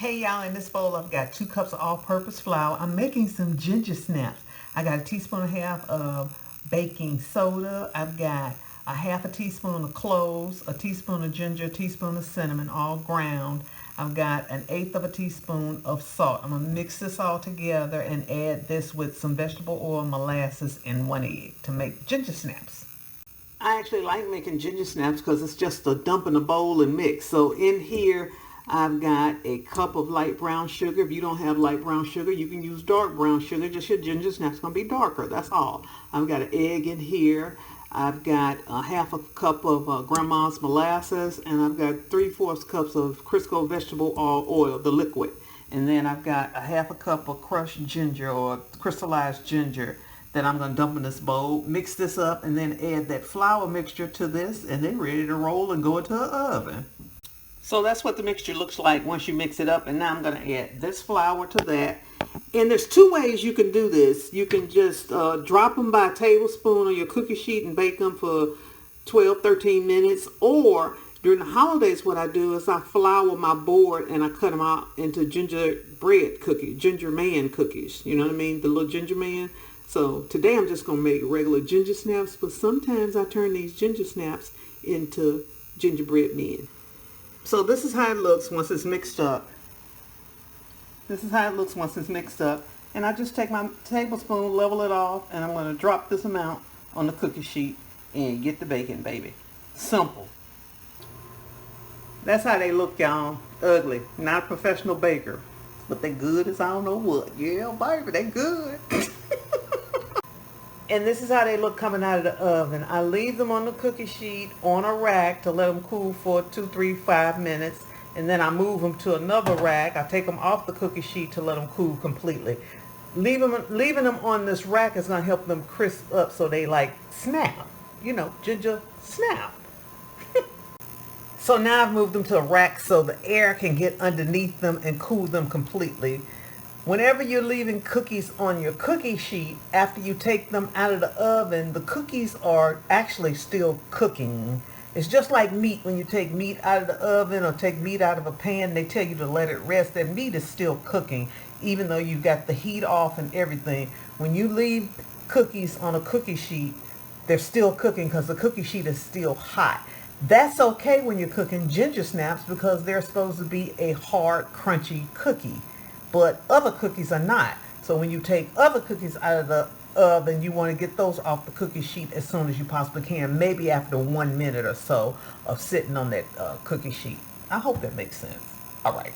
Hey y'all, in this bowl I've got 2 cups of all-purpose flour. I'm making some ginger snaps. I got a teaspoon and a half of baking soda. I've got a half a teaspoon of cloves, a teaspoon of ginger, a teaspoon of cinnamon, all ground. I've got an eighth of a teaspoon of salt. I'm gonna mix this all together and add this with some vegetable oil, molasses, and 1 egg to make ginger snaps. I actually like making ginger snaps because it's just a dump in a bowl and mix. So in here, I've got a cup of light brown sugar. If you don't have light brown sugar, you can use dark brown sugar. Just your ginger snap's going to be darker. That's all. I've got an egg in here. I've got a half a cup of grandma's molasses. And I've got 3/4 cups of Crisco vegetable oil, the liquid. And then I've got a half a cup of crushed ginger or crystallized ginger that I'm going to dump in this bowl. Mix this up and then add that flour mixture to this. And then ready to roll and go into the oven. So that's what the mixture looks like once you mix it up. And now I'm going to add this flour to that. And there's 2 ways you can do this. You can just drop them by a tablespoon on your cookie sheet and bake them for 12-13 minutes. Or during the holidays, what I do is I flour my board and I cut them out into gingerbread cookies, ginger man cookies. You know what I mean? The little ginger man. So today I'm just going to make regular ginger snaps. But sometimes I turn these ginger snaps into gingerbread men. So this is how it looks once it's mixed up. This is how it looks once it's mixed up. And I just take my tablespoon, level it off, and I'm going to drop this amount on the cookie sheet and get the baking, baby. Simple. That's how they look, y'all. Ugly. Not a professional baker. But they good as I don't know what. Yeah, baby, they good. And this is how they look coming out of the oven. I leave them on the cookie sheet on a rack to let them cool for 2, 3, 5 minutes. And then I move them to another rack. I take them off the cookie sheet to let them cool completely. Leaving them on this rack is going to help them crisp up so they like snap. You know, ginger snap. So now I've moved them to a rack so the air can get underneath them and cool them completely. Whenever you're leaving cookies on your cookie sheet, after you take them out of the oven, the cookies are actually still cooking. It's just like meat. When you take meat out of the oven or take meat out of a pan, they tell you to let it rest. That meat is still cooking, even though you've got the heat off and everything. When you leave cookies on a cookie sheet, they're still cooking because the cookie sheet is still hot. That's okay when you're cooking ginger snaps because they're supposed to be a hard, crunchy cookie. But other cookies are not. So when you take other cookies out of the oven, you want to get those off the cookie sheet as soon as you possibly can, maybe after 1 minute or so of sitting on that cookie sheet. I hope that makes sense. All right.